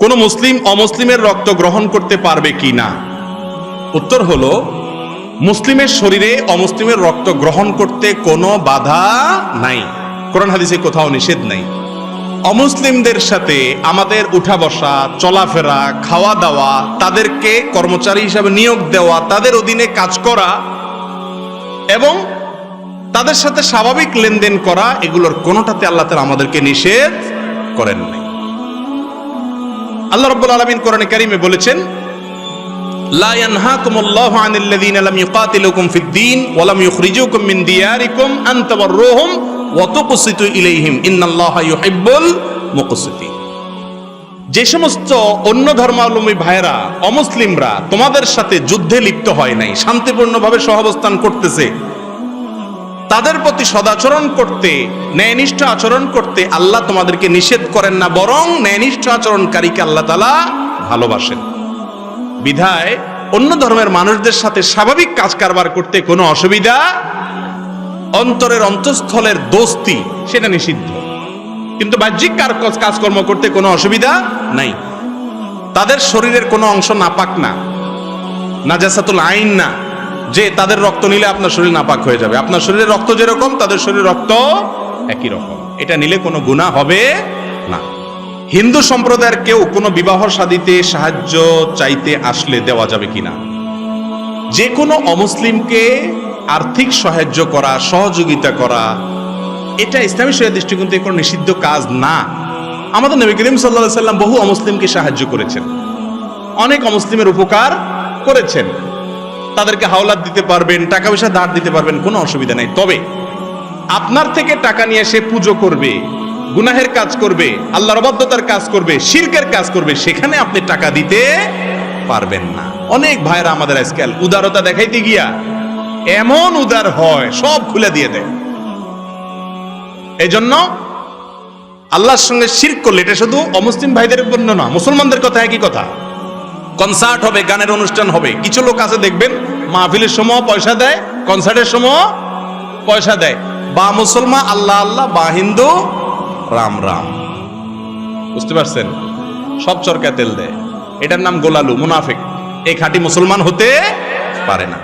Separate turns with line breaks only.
কোন মুসলিম অমুসলিমের রক্ত গ্রহণ করতে পারবে কি না? উত্তর হলো, মুসলিমের শরীরে অমুসলিমের রক্ত গ্রহণ করতে কোনো বাধা নাই, কোরআন হাদিসে কোথাও নিষেধ নাই। অমুসলিমদের সাথে আমাদের উঠা বসা, চলাফেরা, খাওয়া দাওয়া, তাদেরকে কর্মচারী হিসাবে নিয়োগ দেওয়া, তাদের অধীনে কাজ করা এবং তাদের সাথে স্বাভাবিক লেনদেন করা, এগুলোর কোনোটাতে আল্লাহ তাআলা আমাদেরকে নিষেধ করেন নাই। আল্লাহ রাব্বুল আলামিন কোরআনে কারীমে বলেছেন, লা ইয়ানহাকুমুল্লাহু আনিল্লাযীনা লাম ইউকাতিলুকুম ফিদ-দীন ওয়া লাম ইউখরিজুকুম মিন দিয়ারিকুম আন তাবাররুহুম ওয়া তুকসিতু ইলাইহিম ইন্নাল্লাহা ইউহিব্বুল মুকসিতিন। যে সমস্ত অন্য ধর্মাবলম্বী ভাইরা, অমুসলিমরা তোমাদের সাথে যুদ্ধে লিপ্ত হয় নাই, শান্তিপূর্ণভাবে সহাবস্থান করতেছে, তাদের প্রতি সদাচরণ করতে, ন্যায়নিষ্ঠ আচরণ করতে আল্লাহ তোমাদেরকে নিষেধ করেন না, বরং ন্যায়নিষ্ঠ আচরণকারীকে আল্লাহ তাআলা ভালোবাসেন। বিধায় অন্য ধর্মের মানুষদের সাথে স্বাভাবিক কাজ কারবার করতে কোনো অসুবিধা, অন্তরের অন্তঃস্থলের দোস্তি সেটা নিষিদ্ধ, কিন্তু বাহ্যিক কাজকর্ম করতে কোনো অসুবিধা নাই। তাদের শরীরের কোনো অংশ নাপাক না, নাজাসাতুল আইন না, যে তাদের রক্ত নিলে আপনার শরীর নাপাক হয়ে যাবে। আপনার শরীরের রক্ত যেরকম তাদের শরীরের রক্ত একই রকম, এটা নিলে কোনো গুনাহ হবে না। হিন্দু সম্প্রদায়ের কেউ কোনো বিবাহ শাদীতে সাহায্য চাইতে আসলে দেওয়া যাবে কিনা? যে কোনো অমুসলিমকে আর্থিক সাহায্য করা, সহযোগিতা করা, এটা ইসলামী শরীয়ত দৃষ্টিকোণ থেকে কোনো নিষিদ্ধ কাজ না। আমাদের নবী করিম সাল্লাল্লাহু আলাইহি সাল্লাম বহু অমুসলিমকে সাহায্য করেছেন, অনেক অমুসলিমের উপকার করেছেন। তাদেরকে হাওলাত দিতে পারবেন, টাকা পয়সা ধার দিতে পারবেন, কোনো অসুবিধা নাই। তবে আপনার থেকে টাকা নিয়ে সে পুজো করবে, গুনাহের কাজ করবে, আল্লাহর অবাধ্যতার কাজ করবে, শিরকের কাজ করবে, সেখানে আপনি টাকা দিতে পারবেন না। অনেক ভাইরা আমাদের আজকাল উদারতা দেখাইতে গিয়া এমন উদার হয়, সব খুলে দিয়ে দেয়। এজন্য আল্লাহর সঙ্গে শিরক করলে, এটা শুধু অমুসলিম ভাইদের জন্য না, মুসলমানদের কথা একই কথা। কনসার্ট হবে, গানের অনুষ্ঠান হবে, কিছু লোক আছে দেখবেন মাহফিলের সময় পয়সা দেয়, কনসার্টের সময় পয়সা দেয়, বা মুসলমান আল্লাহ আল্লাহ, বা হিন্দু রাম রাম। বুঝতে পারছেন? সব চরকায় তেল দেয়, এটার নাম গোলালু, মুনাফিক। এই খাঁটি মুসলমান হতে পারে না।